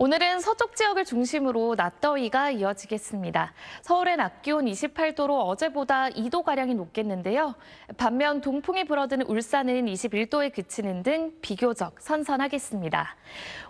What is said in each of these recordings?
오늘은 서쪽 지역을 중심으로 낮더위가 이어지겠습니다. 서울의 낮 기온 28도로 어제보다 2도가량이 높겠는데요. 반면 동풍이 불어드는 울산은 21도에 그치는 등 비교적 선선하겠습니다.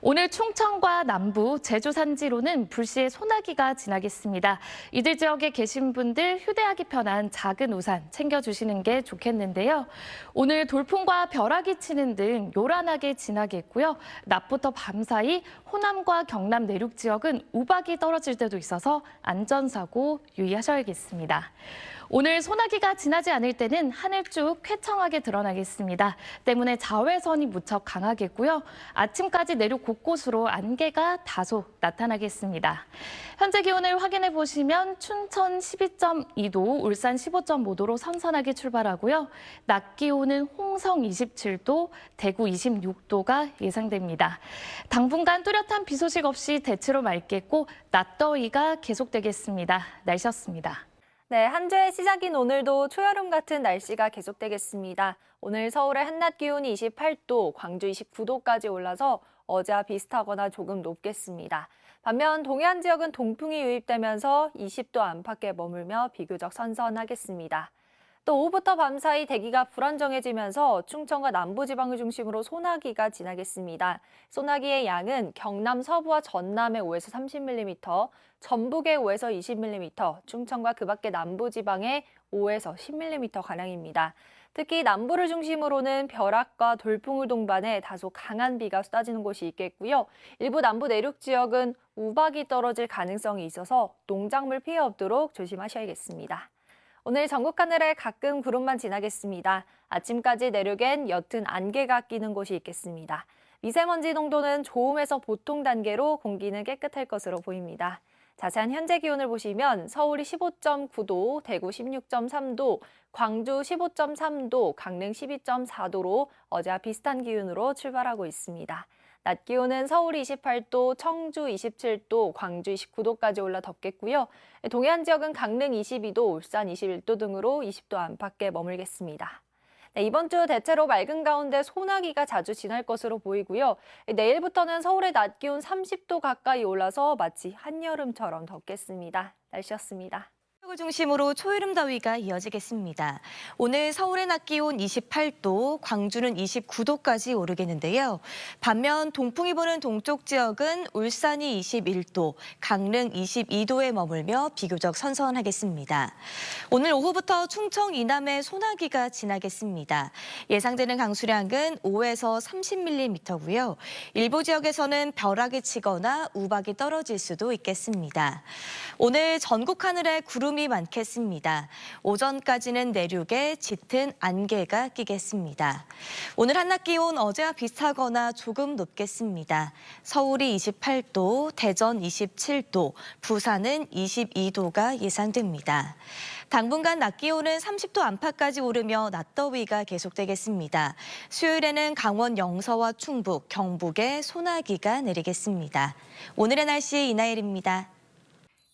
오늘 충청과 남부, 제주 산지로는 불시에 소나기가 지나겠습니다. 이들 지역에 계신 분들 휴대하기 편한 작은 우산 챙겨주시는 게 좋겠는데요. 오늘 돌풍과 벼락이 치는 등 요란하게 지나겠고요. 낮부터 밤 사이 호남과 경남 내륙 지역은 우박이 떨어질 때도 있어서 안전사고 유의하셔야겠습니다. 오늘 소나기가 지나지 않을 때는 하늘 쭉 쾌청하게 드러나겠습니다. 때문에 자외선이 무척 강하겠고요. 아침까지 내륙 곳곳으로 안개가 다소 나타나겠습니다. 현재 기온을 확인해 보시면 춘천 12.2도, 울산 15.5도로 선선하게 출발하고요. 낮 기온은 홍성 27도, 대구 26도가 예상됩니다. 당분간 뚜렷한 비 소식 없이 대체로 맑겠고 낮더위가 계속되겠습니다. 날씨였습니다. 네, 한 주의 시작인 오늘도 초여름 같은 날씨가 계속되겠습니다. 오늘 서울의 한낮 기온이 28도, 광주 29도까지 올라서 어제와 비슷하거나 조금 높겠습니다. 반면 동해안 지역은 동풍이 유입되면서 20도 안팎에 머물며 비교적 선선하겠습니다. 또 오후부터 밤 사이 대기가 불안정해지면서 충청과 남부지방을 중심으로 소나기가 지나겠습니다. 소나기의 양은 경남 서부와 전남의 5에서 30mm, 전북의 5에서 20mm, 충청과 그 밖의 남부지방의 5에서 10mm가량입니다. 특히 남부를 중심으로는 벼락과 돌풍을 동반해 다소 강한 비가 쏟아지는 곳이 있겠고요. 일부 남부 내륙 지역은 우박이 떨어질 가능성이 있어서 농작물 피해 없도록 조심하셔야겠습니다. 오늘 전국 하늘에 가끔 구름만 지나겠습니다. 아침까지 내륙엔 옅은 안개가 끼는 곳이 있겠습니다. 미세먼지 농도는 좋음에서 보통 단계로 공기는 깨끗할 것으로 보입니다. 자세한 현재 기온을 보시면 서울이 15.9도, 대구 16.3도, 광주 15.3도, 강릉 12.4도로 어제와 비슷한 기온으로 출발하고 있습니다. 낮 기온은 서울이 28도, 청주 27도, 광주 29도까지 올라 덥겠고요. 동해안 지역은 강릉 22도, 울산 21도 등으로 20도 안팎에 머물겠습니다. 네, 이번 주 대체로 맑은 가운데 소나기가 자주 지날 것으로 보이고요. 내일부터는 서울의 낮 기온 30도 가까이 올라서 마치 한여름처럼 덥겠습니다. 날씨였습니다. 을 중심으로 초여름 더위가 이어지겠습니다. 오늘 서울의 낮 기온 28도, 광주는 29도까지 오르겠는데요. 반면 동풍이 부는 동쪽 지역은 울산이 21도, 강릉 22도에 머물며 비교적 선선하겠습니다. 오늘 오후부터 충청 이남에 소나기가 지나겠습니다. 예상되는 강수량은 5에서 30mm고요. 일부 지역에서는 벼락이 치거나 우박이 떨어질 수도 있겠습니다. 오늘 전국 하늘에 구름이 많겠습니다. 오전까지는 내륙에 짙은 안개가 끼겠습니다. 오늘 한낮 기온 어제와 비슷하거나 조금 높겠습니다. 서울이 28도, 대전 27도, 부산은 22도가 예상됩니다. 당분간 낮 기온은 30도 안팎까지 오르며 낮더위가 계속되겠습니다. 수요일에는 강원 영서와 충북, 경북에 소나기가 내리겠습니다. 오늘의 날씨 이나일입니다.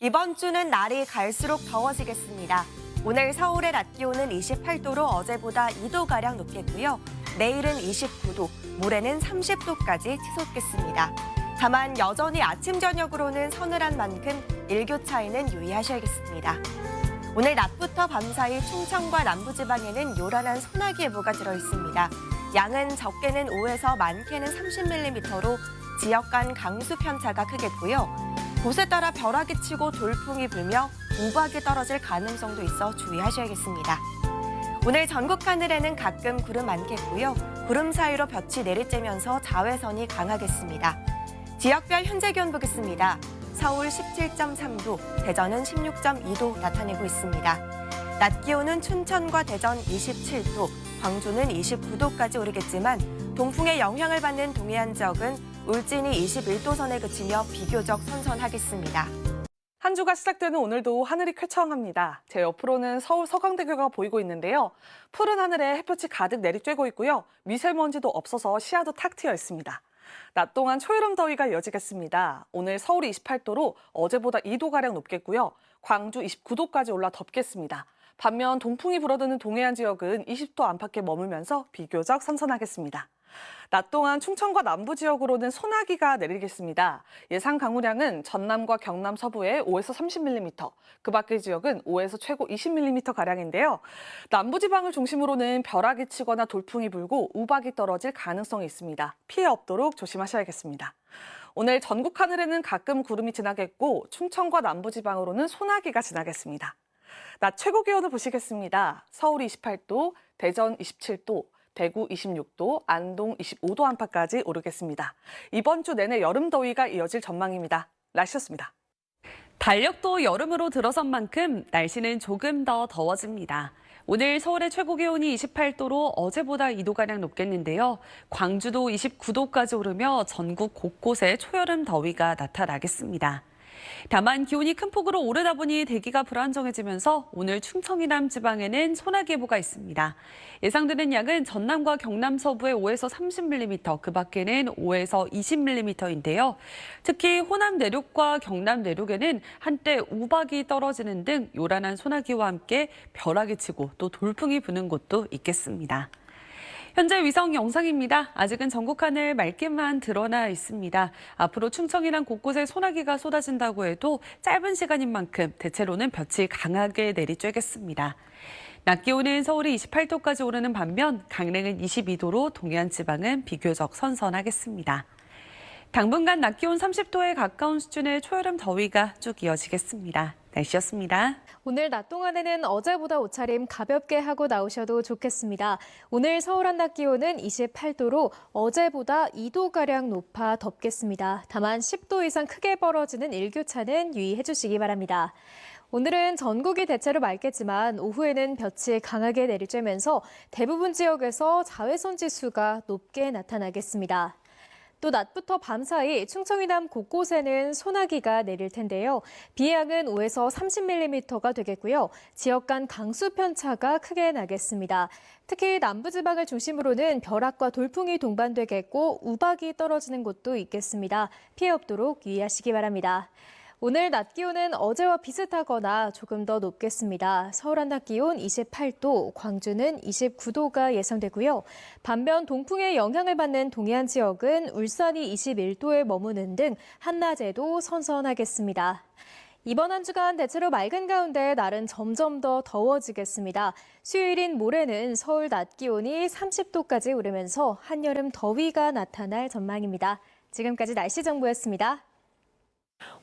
이번 주는 날이 갈수록 더워지겠습니다. 오늘 서울의 낮 기온은 28도로 어제보다 2도가량 높겠고요. 내일은 29도, 모레는 30도까지 치솟겠습니다. 다만 여전히 아침, 저녁으로는 서늘한 만큼 일교차에는 유의하셔야겠습니다. 오늘 낮부터 밤사이 충청과 남부지방에는 요란한 소나기 예보가 들어있습니다. 양은 적게는 5에서 많게는 30mm로 지역 간 강수 편차가 크겠고요. 곳에 따라 벼락이 치고 돌풍이 불며 우박이 떨어질 가능성도 있어 주의하셔야겠습니다. 오늘 전국 하늘에는 가끔 구름 많겠고요. 구름 사이로 볕이 내리쬐면서 자외선이 강하겠습니다. 지역별 현재 기온 보겠습니다. 서울 17.3도, 대전은 16.2도 나타내고 있습니다. 낮 기온은 춘천과 대전 27도, 광주는 29도까지 오르겠지만 동풍의 영향을 받는 동해안 지역은 울진이 21도 선에 그치며 비교적 선선하겠습니다. 한 주가 시작되는 오늘도 하늘이 쾌청합니다. 제 옆으로는 서울 서강대교가 보이고 있는데요. 푸른 하늘에 햇볕이 가득 내리쬐고 있고요. 미세먼지도 없어서 시야도 탁 트여 있습니다. 낮 동안 초여름 더위가 이어지겠습니다. 오늘 서울이 28도로 어제보다 2도가량 높겠고요. 광주 29도까지 올라 덥겠습니다. 반면 동풍이 불어드는 동해안 지역은 20도 안팎에 머물면서 비교적 선선하겠습니다. 낮 동안 충청과 남부 지역으로는 소나기가 내리겠습니다. 예상 강우량은 전남과 경남 서부에 5에서 30mm, 그 밖의 지역은 5에서 최고 20mm가량인데요. 남부지방을 중심으로는 벼락이 치거나 돌풍이 불고 우박이 떨어질 가능성이 있습니다. 피해 없도록 조심하셔야겠습니다. 오늘 전국 하늘에는 가끔 구름이 지나겠고 충청과 남부지방으로는 소나기가 지나겠습니다. 낮 최고 기온을 보시겠습니다. 서울이 28도, 대전 27도, 대구 26도, 안동 25도 안팎까지 오르겠습니다. 이번 주 내내 여름 더위가 이어질 전망입니다. 날씨였습니다. 달력도 여름으로 들어선 만큼 날씨는 조금 더 더워집니다. 오늘 서울의 최고 기온이 28도로 어제보다 2도가량 높겠는데요. 광주도 29도까지 오르며 전국 곳곳에 초여름 더위가 나타나겠습니다. 다만 기온이 큰 폭으로 오르다 보니 대기가 불안정해지면서 오늘 충청 이남 지방에는 소나기 예보가 있습니다. 예상되는 양은 전남과 경남 서부에 5에서 30mm, 그 밖에는 5에서 20mm인데요. 특히 호남 내륙과 경남 내륙에는 한때 우박이 떨어지는 등 요란한 소나기와 함께 벼락이 치고 또 돌풍이 부는 곳도 있겠습니다. 현재 위성 영상입니다. 아직은 전국 하늘 맑게만 드러나 있습니다. 앞으로 충청이랑 곳곳에 소나기가 쏟아진다고 해도 짧은 시간인 만큼 대체로는 볕이 강하게 내리쬐겠습니다. 낮 기온은 서울이 28도까지 오르는 반면 강릉은 22도로 동해안 지방은 비교적 선선하겠습니다. 당분간 낮 기온 30도에 가까운 수준의 초여름 더위가 쭉 이어지겠습니다. 날씨였습니다. 오늘 낮 동안에는 어제보다 옷차림 가볍게 하고 나오셔도 좋겠습니다. 오늘 서울 한낮 기온은 28도로 어제보다 2도가량 높아 덥겠습니다. 다만 10도 이상 크게 벌어지는 일교차는 유의해 주시기 바랍니다. 오늘은 전국이 대체로 맑겠지만 오후에는 볕이 강하게 내리쬐면서 대부분 지역에서 자외선 지수가 높게 나타나겠습니다. 또 낮부터 밤 사이 충청 이남 곳곳에는 소나기가 내릴 텐데요. 비의 양은 5에서 30mm가 되겠고요. 지역 간 강수 편차가 크게 나겠습니다. 특히 남부지방을 중심으로는 벼락과 돌풍이 동반되겠고 우박이 떨어지는 곳도 있겠습니다. 피해 없도록 유의하시기 바랍니다. 오늘 낮 기온은 어제와 비슷하거나 조금 더 높겠습니다. 서울 한낮 기온 28도, 광주는 29도가 예상되고요. 반면 동풍의 영향을 받는 동해안 지역은 울산이 21도에 머무는 등 한낮에도 선선하겠습니다. 이번 한 주간 대체로 맑은 가운데 날은 점점 더 더워지겠습니다. 수요일인 모레는 서울 낮 기온이 30도까지 오르면서 한여름 더위가 나타날 전망입니다. 지금까지 날씨 정보였습니다.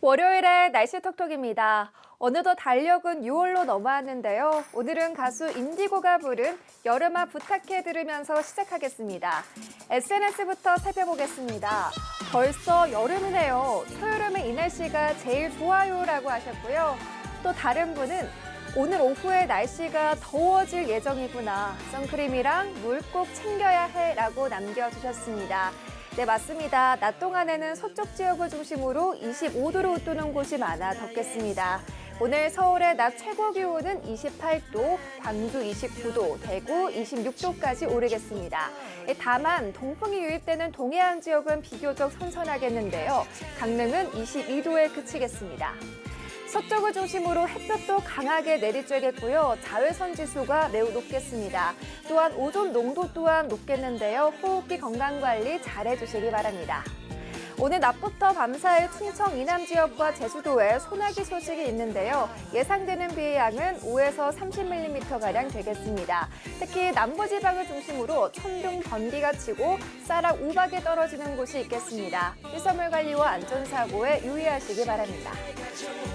월요일에 날씨 톡톡입니다. 어느덧 달력은 6월로 넘어왔는데요. 오늘은 가수 인디고가 부른 여름아 부탁해 들으면서 시작하겠습니다. SNS부터 살펴보겠습니다. 벌써 여름이네요. 초여름에 이 날씨가 제일 좋아요라고 하셨고요. 또 다른 분은 오늘 오후에 날씨가 더워질 예정이구나. 선크림이랑 물 꼭 챙겨야 해라고 남겨주셨습니다. 네, 맞습니다. 낮 동안에는 서쪽 지역을 중심으로 25도를 웃도는 곳이 많아 덥겠습니다. 오늘 서울의 낮 최고 기온은 28도, 광주 29도, 대구 26도까지 오르겠습니다. 다만 동풍이 유입되는 동해안 지역은 비교적 선선하겠는데요. 강릉은 22도에 그치겠습니다. 서쪽을 중심으로 햇볕도 강하게 내리쬐겠고요. 자외선 지수가 매우 높겠습니다. 또한 오존 농도 또한 높겠는데요. 호흡기 건강관리 잘해주시기 바랍니다. 오늘 낮부터 밤사이 충청 이남 지역과 제주도에 소나기 소식이 있는데요. 예상되는 비의 양은 5에서 30mm가량 되겠습니다. 특히 남부지방을 중심으로 천둥, 번개가 치고 쌀락, 우박이 떨어지는 곳이 있겠습니다. 일선물 관리와 안전사고에 유의하시기 바랍니다.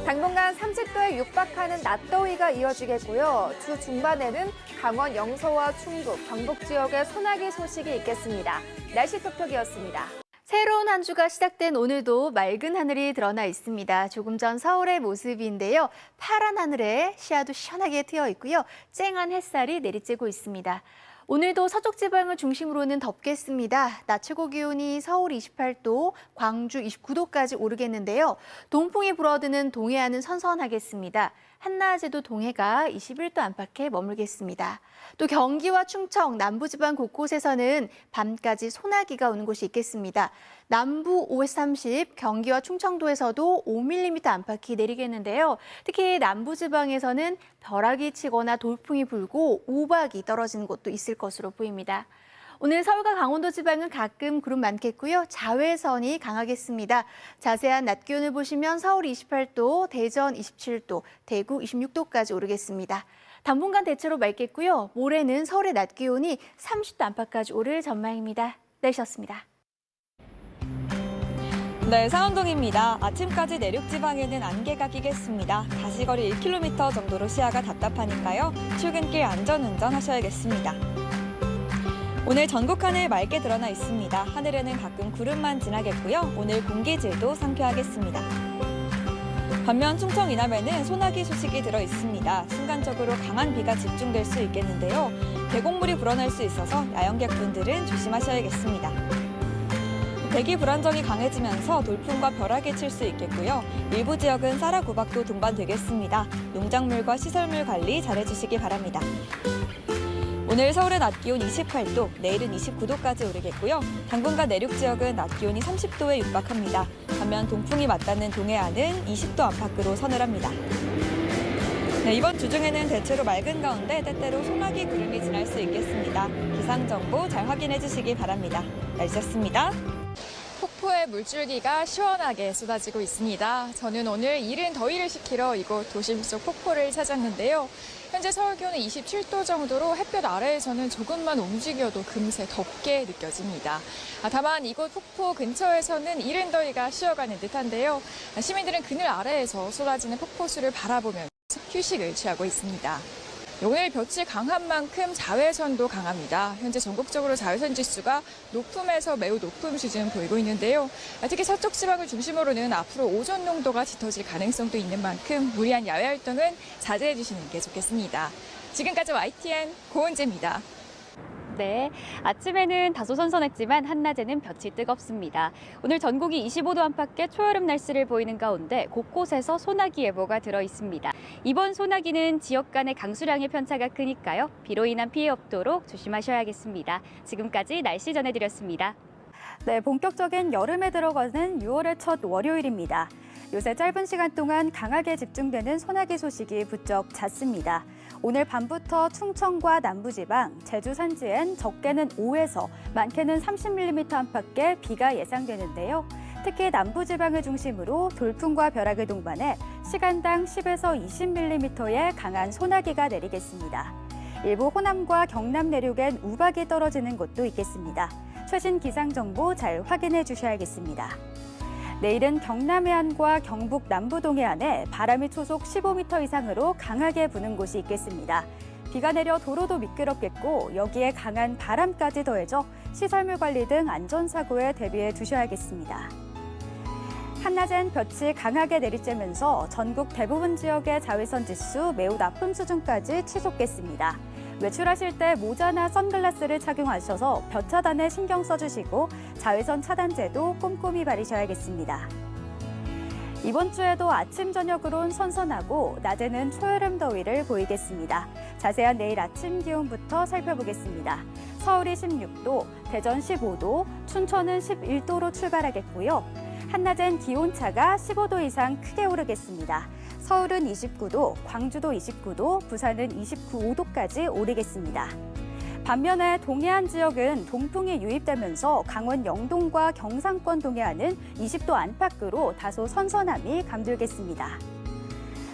당분간 30도에 육박하는 낮더위가 이어지겠고요. 주 중반에는 강원 영서와 충북, 경북 지역에 소나기 소식이 있겠습니다. 날씨 톡톡이었습니다. 새로운 한 주가 시작된 오늘도 맑은 하늘이 드러나 있습니다. 조금 전 서울의 모습인데요. 파란 하늘에 시야도 시원하게 트여 있고요. 쨍한 햇살이 내리쬐고 있습니다. 오늘도 서쪽 지방을 중심으로는 덥겠습니다. 낮 최고 기온이 서울 28도, 광주 29도까지 오르겠는데요. 동풍이 불어드는 동해안은 선선하겠습니다. 한낮에도 동해가 21도 안팎에 머물겠습니다. 또 경기와 충청, 남부지방 곳곳에서는 밤까지 소나기가 오는 곳이 있겠습니다. 남부 5에서 30, 경기와 충청도에서도 5mm 안팎이 내리겠는데요. 특히 남부지방에서는 벼락이 치거나 돌풍이 불고 우박이 떨어지는 곳도 있을 것으로 보입니다. 오늘 서울과 강원도 지방은 가끔 구름 많겠고요. 자외선이 강하겠습니다. 자세한 낮 기온을 보시면 서울 28도, 대전 27도, 대구 26도까지 오르겠습니다. 당분간 대체로 맑겠고요. 모레는 서울의 낮 기온이 30도 안팎까지 오를 전망입니다. 날씨였습니다. 네, 상원동입니다. 아침까지 내륙 지방에는 안개가 끼겠습니다. 가시거리 1km 정도로 시야가 답답하니까요. 출근길 안전운전 하셔야겠습니다. 오늘 전국 하늘 맑게 드러나 있습니다. 하늘에는 가끔 구름만 지나겠고요. 오늘 공기질도 상쾌하겠습니다. 반면 충청 이남에는 소나기 소식이 들어 있습니다. 순간적으로 강한 비가 집중될 수 있겠는데요. 계곡물이 불어날 수 있어서 야영객분들은 조심하셔야겠습니다. 대기 불안정이 강해지면서 돌풍과 벼락이 칠 수 있겠고요. 일부 지역은 쌀아 구박도 동반되겠습니다. 농작물과 시설물 관리 잘해주시기 바랍니다. 오늘 서울의 낮 기온 28도, 내일은 29도까지 오르겠고요. 당분간 내륙 지역은 낮 기온이 30도에 육박합니다. 반면 동풍이 맞닿는 동해안은 20도 안팎으로 서늘합니다. 네, 이번 주 중에는 대체로 맑은 가운데 때때로 소나기 구름이 지날 수 있겠습니다. 기상정보 잘 확인해 주시기 바랍니다. 날씨였습니다. 폭포의 물줄기가 시원하게 쏟아지고 있습니다. 저는 오늘 이른 더위를 식히러 이곳 도심 속 폭포를 찾았는데요. 현재 서울 기온은 27도 정도로 햇볕 아래에서는 조금만 움직여도 금세 덥게 느껴집니다. 다만 이곳 폭포 근처에서는 이른 더위가 쉬어가는 듯한데요. 시민들은 그늘 아래에서 쏟아지는 폭포수를 바라보면서 휴식을 취하고 있습니다. 오늘 볕이 강한 만큼 자외선도 강합니다. 현재 전국적으로 자외선 지수가 높음에서 매우 높음 수준 보이고 있는데요. 특히 서쪽 지방을 중심으로는 앞으로 오존 농도가 짙어질 가능성도 있는 만큼 무리한 야외 활동은 자제해 주시는 게 좋겠습니다. 지금까지 YTN 고은재입니다. 네, 아침에는 다소 선선했지만 한낮에는 볕이 뜨겁습니다. 오늘 전국이 25도 안팎의 초여름 날씨를 보이는 가운데 곳곳에서 소나기 예보가 들어 있습니다. 이번 소나기는 지역 간의 강수량의 편차가 크니까요. 비로 인한 피해 없도록 조심하셔야겠습니다. 지금까지 날씨 전해드렸습니다. 네, 본격적인 여름에 들어가는 6월의 첫 월요일입니다. 요새 짧은 시간 동안 강하게 집중되는 소나기 소식이 부쩍 잦습니다. 오늘 밤부터 충청과 남부지방, 제주 산지엔 적게는 5에서 많게는 30mm 안팎의 비가 예상되는데요. 특히 남부지방을 중심으로 돌풍과 벼락을 동반해 시간당 10에서 20mm의 강한 소나기가 내리겠습니다. 일부 호남과 경남 내륙엔 우박이 떨어지는 곳도 있겠습니다. 최신 기상정보 잘 확인해 주셔야겠습니다. 내일은 경남 해안과 경북 남부 동해안에 바람이 초속 15m 이상으로 강하게 부는 곳이 있겠습니다. 비가 내려 도로도 미끄럽겠고 여기에 강한 바람까지 더해져 시설물 관리 등 안전사고에 대비해 두셔야겠습니다. 한낮엔 볕이 강하게 내리쬐면서 전국 대부분 지역의 자외선 지수 매우 나쁨 수준까지 치솟겠습니다. 외출하실 때 모자나 선글라스를 착용하셔서 볕 차단에 신경 써주시고 자외선 차단제도 꼼꼼히 바르셔야겠습니다. 이번 주에도 아침, 저녁으로는 선선하고 낮에는 초여름 더위를 보이겠습니다. 자세한 내일 아침 기온부터 살펴보겠습니다. 서울이 16도, 대전 15도, 춘천은 11도로 출발하겠고요. 한낮엔 기온차가 15도 이상 크게 오르겠습니다. 서울은 29도, 광주도 29도, 부산은 29도까지 오르겠습니다. 반면에 동해안 지역은 동풍이 유입되면서 강원 영동과 경상권 동해안은 20도 안팎으로 다소 선선함이 감돌겠습니다.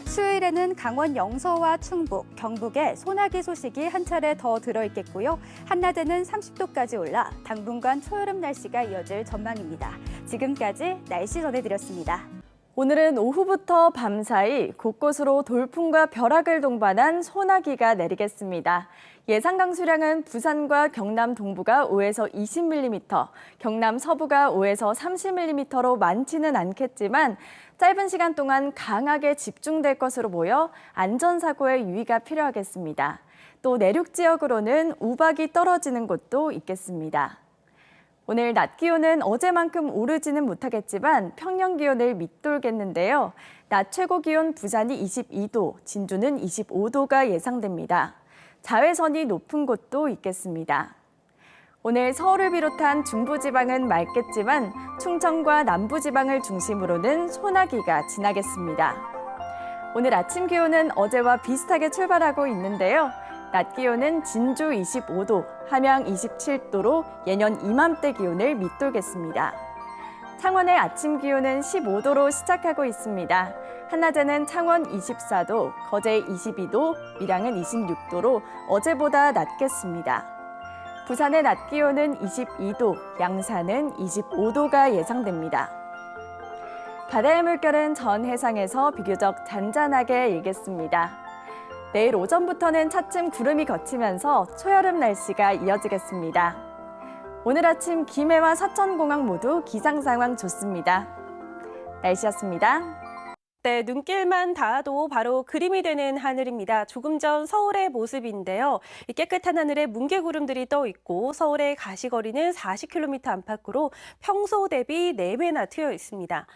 수요일에는 강원 영서와 충북, 경북에 소나기 소식이 한 차례 더 들어있겠고요. 한낮에는 30도까지 올라 당분간 초여름 날씨가 이어질 전망입니다. 지금까지 날씨 전해드렸습니다. 오늘은 오후부터 밤사이 곳곳으로 돌풍과 벼락을 동반한 소나기가 내리겠습니다. 예상 강수량은 부산과 경남 동부가 5에서 20mm, 경남 서부가 5에서 30mm로 많지는 않겠지만 짧은 시간 동안 강하게 집중될 것으로 보여 안전사고에 유의가 필요하겠습니다. 또 내륙 지역으로는 우박이 떨어지는 곳도 있겠습니다. 오늘 낮 기온은 어제만큼 오르지는 못하겠지만 평년 기온을 밑돌겠는데요. 낮 최고 기온 부산이 22도, 진주는 25도가 예상됩니다. 자외선이 높은 곳도 있겠습니다. 오늘 서울을 비롯한 중부지방은 맑겠지만 충청과 남부지방을 중심으로는 소나기가 지나겠습니다. 오늘 아침 기온은 어제와 비슷하게 출발하고 있는데요. 낮 기온은 진주 25도, 함양 27도로 예년 이맘때 기온을 밑돌겠습니다. 창원의 아침 기온은 15도로 시작하고 있습니다. 한낮에는 창원 24도, 거제 22도, 밀양은 26도로 어제보다 낮겠습니다. 부산의 낮 기온은 22도, 양산은 25도가 예상됩니다. 바다의 물결은 전 해상에서 비교적 잔잔하게 일겠습니다. 내일 오전부터는 차츰 구름이 걷히면서 초여름 날씨가 이어지겠습니다. 오늘 아침 김해와 서천공항 모두 기상 상황 좋습니다. 날씨였습니다. 네, 눈길만 닿아도 바로 그림이 되는 하늘입니다. 조금 전 서울의 모습인데요. 이 깨끗한 하늘에 뭉게구름들이 떠 있고 서울의 가시거리는 40km 안팎으로 평소 대비 4배나 트여 있습니다.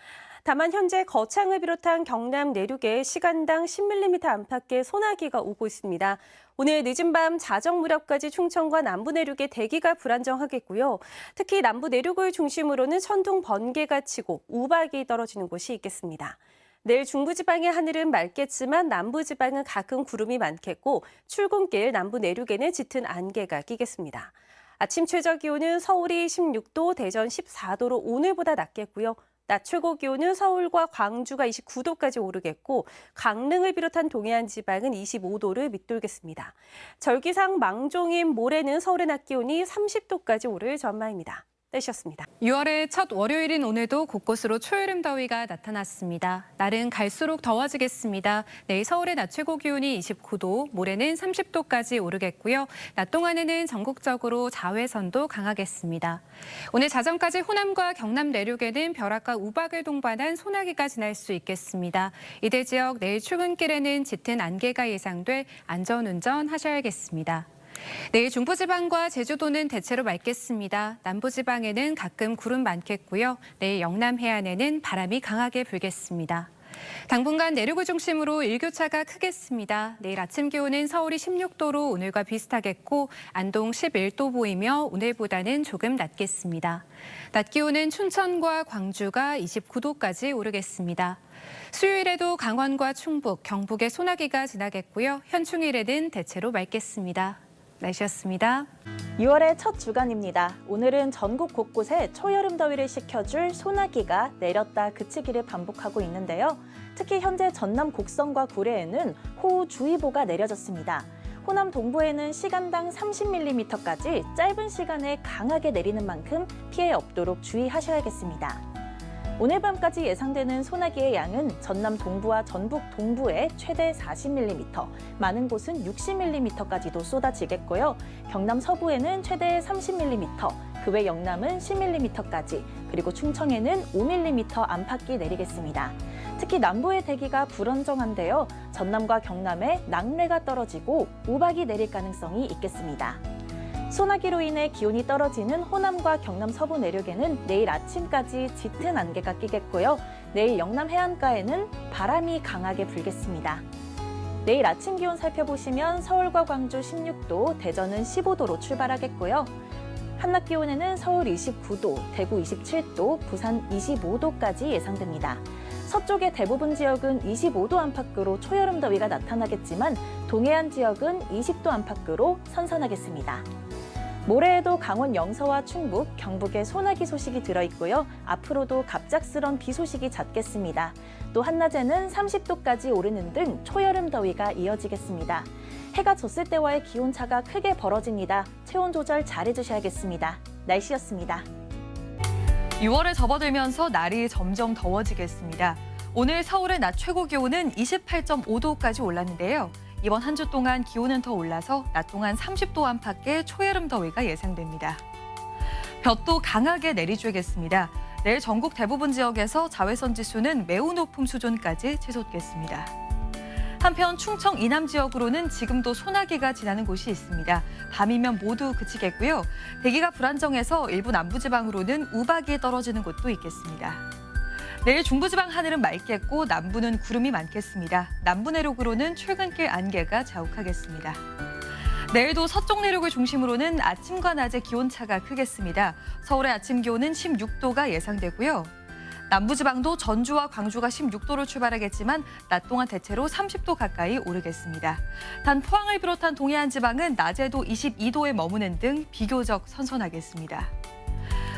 다만 현재 거창을 비롯한 경남 내륙에 시간당 10mm 안팎의 소나기가 오고 있습니다. 오늘 늦은 밤 자정 무렵까지 충청과 남부 내륙의 대기가 불안정하겠고요. 특히 남부 내륙을 중심으로는 천둥 번개가 치고 우박이 떨어지는 곳이 있겠습니다. 내일 중부지방의 하늘은 맑겠지만 남부지방은 가끔 구름이 많겠고 출근길 남부 내륙에는 짙은 안개가 끼겠습니다. 아침 최저 기온은 서울이 16도, 대전 14도로 오늘보다 낮겠고요. 낮 최고 기온은 서울과 광주가 29도까지 오르겠고 강릉을 비롯한 동해안 지방은 25도를 밑돌겠습니다. 절기상 망종인 모레는 서울의 낮 기온이 30도까지 오를 전망입니다. 날씨였습니다. 6월의 첫 월요일인 오늘도 곳곳으로 초여름 더위가 나타났습니다. 날은 갈수록 더워지겠습니다. 내일 서울의 낮 최고 기온이 29도, 모레는 30도까지 오르겠고요. 낮 동안에는 전국적으로 자외선도 강하겠습니다. 오늘 자정까지 호남과 경남 내륙에는 벼락과 우박을 동반한 소나기가 지날 수 있겠습니다. 이들 지역 내일 출근길에는 짙은 안개가 예상돼 안전운전 하셔야겠습니다. 내일 중부지방과 제주도는 대체로 맑겠습니다. 남부지방에는 가끔 구름 많겠고요. 내일 영남 해안에는 바람이 강하게 불겠습니다. 당분간 내륙을 중심으로 일교차가 크겠습니다. 내일 아침 기온은 서울이 16도로 오늘과 비슷하겠고 안동 11도 보이며 오늘보다는 조금 낮겠습니다. 낮 기온은 춘천과 광주가 29도까지 오르겠습니다. 수요일에도 강원과 충북, 경북에 소나기가 지나겠고요. 현충일에는 대체로 맑겠습니다. 날씨였습니다. 6월의 첫 주간입니다. 오늘은 전국 곳곳에 초여름 더위를 식혀줄 소나기가 내렸다 그치기를 반복하고 있는데요. 특히 현재 전남 곡성과 구례에는 호우주의보가 내려졌습니다. 호남 동부에는 시간당 30mm까지 짧은 시간에 강하게 내리는 만큼 피해 없도록 주의하셔야겠습니다. 오늘 밤까지 예상되는 소나기의 양은 전남 동부와 전북 동부에 최대 40mm, 많은 곳은 60mm까지도 쏟아지겠고요. 경남 서부에는 최대 30mm, 그 외 영남은 10mm까지, 그리고 충청에는 5mm 안팎이 내리겠습니다. 특히 남부의 대기가 불안정한데요. 전남과 경남에 낙뢰가 떨어지고 우박이 내릴 가능성이 있겠습니다. 소나기로 인해 기온이 떨어지는 호남과 경남 서부 내륙에는 내일 아침까지 짙은 안개가 끼겠고요. 내일 영남 해안가에는 바람이 강하게 불겠습니다. 내일 아침 기온 살펴보시면 서울과 광주 16도, 대전은 15도로 출발하겠고요. 한낮 기온에는 서울 29도, 대구 27도, 부산 25도까지 예상됩니다. 서쪽의 대부분 지역은 25도 안팎으로 초여름 더위가 나타나겠지만 동해안 지역은 20도 안팎으로 선선하겠습니다. 모레에도 강원 영서와 충북, 경북에 소나기 소식이 들어있고요. 앞으로도 갑작스런 비 소식이 잦겠습니다. 또 한낮에는 30도까지 오르는 등 초여름 더위가 이어지겠습니다. 해가 졌을 때와의 기온차가 크게 벌어집니다. 체온 조절 잘해주셔야겠습니다. 날씨였습니다. 6월에 접어들면서 날이 점점 더워지겠습니다. 오늘 서울의 낮 최고 기온은 28.5도까지 올랐는데요. 이번 한 주 동안 기온은 더 올라서 낮 동안 30도 안팎의 초여름 더위가 예상됩니다. 볕도 강하게 내리쬐겠습니다. 내일 전국 대부분 지역에서 자외선 지수는 매우 높음 수준까지 치솟겠습니다. 한편 충청 이남 지역으로는 지금도 소나기가 지나는 곳이 있습니다. 밤이면 모두 그치겠고요. 대기가 불안정해서 일부 남부지방으로는 우박이 떨어지는 곳도 있겠습니다. 내일 중부지방 하늘은 맑겠고 남부는 구름이 많겠습니다. 남부 내륙으로는 출근길 안개가 자욱하겠습니다. 내일도 서쪽 내륙을 중심으로는 아침과 낮의 기온차가 크겠습니다. 서울의 아침 기온은 16도가 예상되고요. 남부지방도 전주와 광주가 16도로 출발하겠지만 낮 동안 대체로 30도 가까이 오르겠습니다. 단 포항을 비롯한 동해안 지방은 낮에도 22도에 머무는 등 비교적 선선하겠습니다.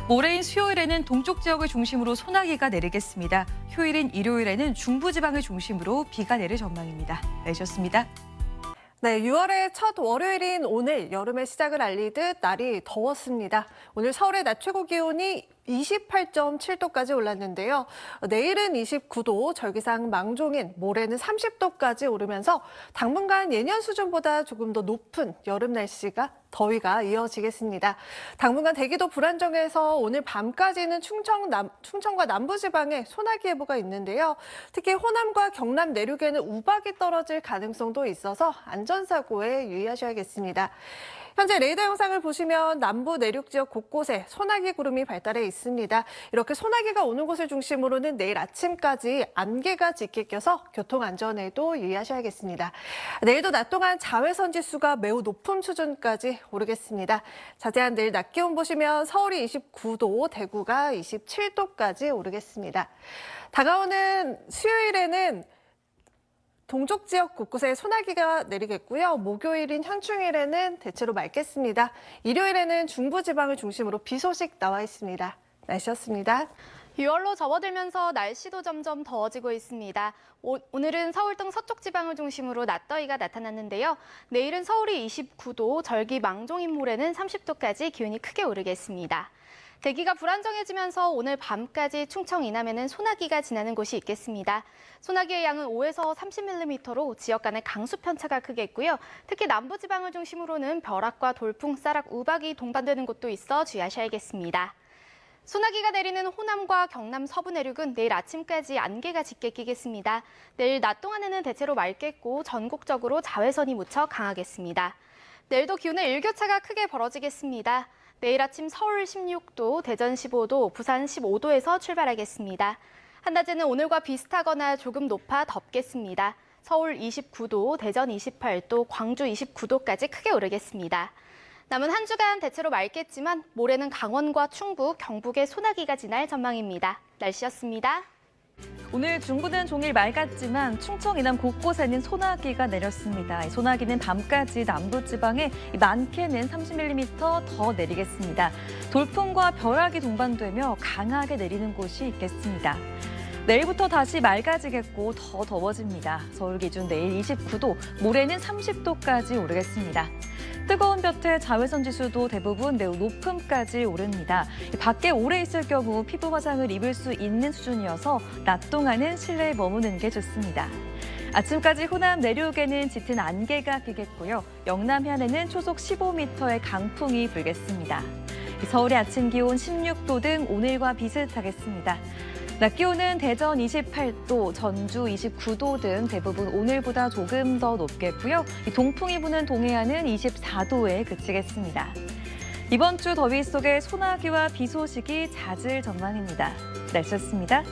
모레인 수요일에는 동쪽 지역을 중심으로 소나기가 내리겠습니다. 휴일인 일요일에는 중부지방을 중심으로 비가 내릴 전망입니다. 날씨였습니다. 네, 6월의 첫 월요일인 오늘 여름의 시작을 알리듯 날이 더웠습니다. 오늘 서울의 낮 최고 기온이 28.7도까지 올랐는데요. 내일은 29도, 절기상 망종인 모레는 30도까지 오르면서 당분간 예년 수준보다 조금 더 높은 여름 날씨가 더위가 이어지겠습니다. 당분간 대기도 불안정해서 오늘 밤까지는 충청과 남부지방에 소나기 예보가 있는데요. 특히 호남과 경남 내륙에는 우박이 떨어질 가능성도 있어서 안전사고에 유의하셔야겠습니다. 현재 레이더 영상을 보시면 남부 내륙 지역 곳곳에 소나기 구름이 발달해 있습니다. 이렇게 소나기가 오는 곳을 중심으로는 내일 아침까지 안개가 짙게 껴서 교통안전에도 유의하셔야겠습니다. 내일도 낮 동안 자외선 지수가 매우 높은 수준까지 오르겠습니다. 자세한 내일 낮 기온 보시면 서울이 29도, 대구가 27도까지 오르겠습니다. 다가오는 수요일에는 동쪽 지역 곳곳에 소나기가 내리겠고요. 목요일인 현충일에는 대체로 맑겠습니다. 일요일에는 중부지방을 중심으로 비 소식 나와 있습니다. 날씨였습니다. 6월로 접어들면서 날씨도 점점 더워지고 있습니다. 오늘은 서울 등 서쪽 지방을 중심으로 낮더위가 나타났는데요. 내일은 서울이 29도, 절기 망종인 모레는 30도까지 기온이 크게 오르겠습니다. 대기가 불안정해지면서 오늘 밤까지 충청 이남에는 소나기가 지나는 곳이 있겠습니다. 소나기의 양은 5에서 30mm로 지역 간의 강수 편차가 크겠고요. 특히 남부지방을 중심으로는 벼락과 돌풍, 쌀락, 우박이 동반되는 곳도 있어 주의하셔야겠습니다. 소나기가 내리는 호남과 경남 서부 내륙은 내일 아침까지 안개가 짙게 끼겠습니다. 내일 낮 동안에는 대체로 맑겠고 전국적으로 자외선이 무척 강하겠습니다. 내일도 기온의 일교차가 크게 벌어지겠습니다. 내일 아침 서울 16도, 대전 15도, 부산 15도에서 출발하겠습니다. 한낮에는 오늘과 비슷하거나 조금 높아 덥겠습니다. 서울 29도, 대전 28도, 광주 29도까지 크게 오르겠습니다. 남은 한 주간 대체로 맑겠지만 모레는 강원과 충북, 경북에 소나기가 지날 전망입니다. 날씨였습니다. 오늘 중부는 종일 맑았지만 충청 이남 곳곳에는 소나기가 내렸습니다. 소나기는 밤까지 남부지방에 많게는 30mm 더 내리겠습니다. 돌풍과 벼락이 동반되며 강하게 내리는 곳이 있겠습니다. 내일부터 다시 맑아지겠고 더 더워집니다. 서울 기준 내일 29도, 모레는 30도까지 오르겠습니다. 뜨거운 볕에 자외선 지수도 대부분 매우 높음까지 오릅니다. 밖에 오래 있을 경우 피부 화상을 입을 수 있는 수준이어서 낮 동안은 실내에 머무는 게 좋습니다. 아침까지 호남 내륙에는 짙은 안개가 끼겠고요. 영남 해안에는 초속 15m의 강풍이 불겠습니다. 서울의 아침 기온 16도 등 오늘과 비슷하겠습니다. 낮 기온은 대전 28도, 전주 29도 등 대부분 오늘보다 조금 더 높겠고요. 동풍이 부는 동해안은 24도에 그치겠습니다. 이번 주 더위 속에 소나기와 비 소식이 잦을 전망입니다. 날씨였습니다.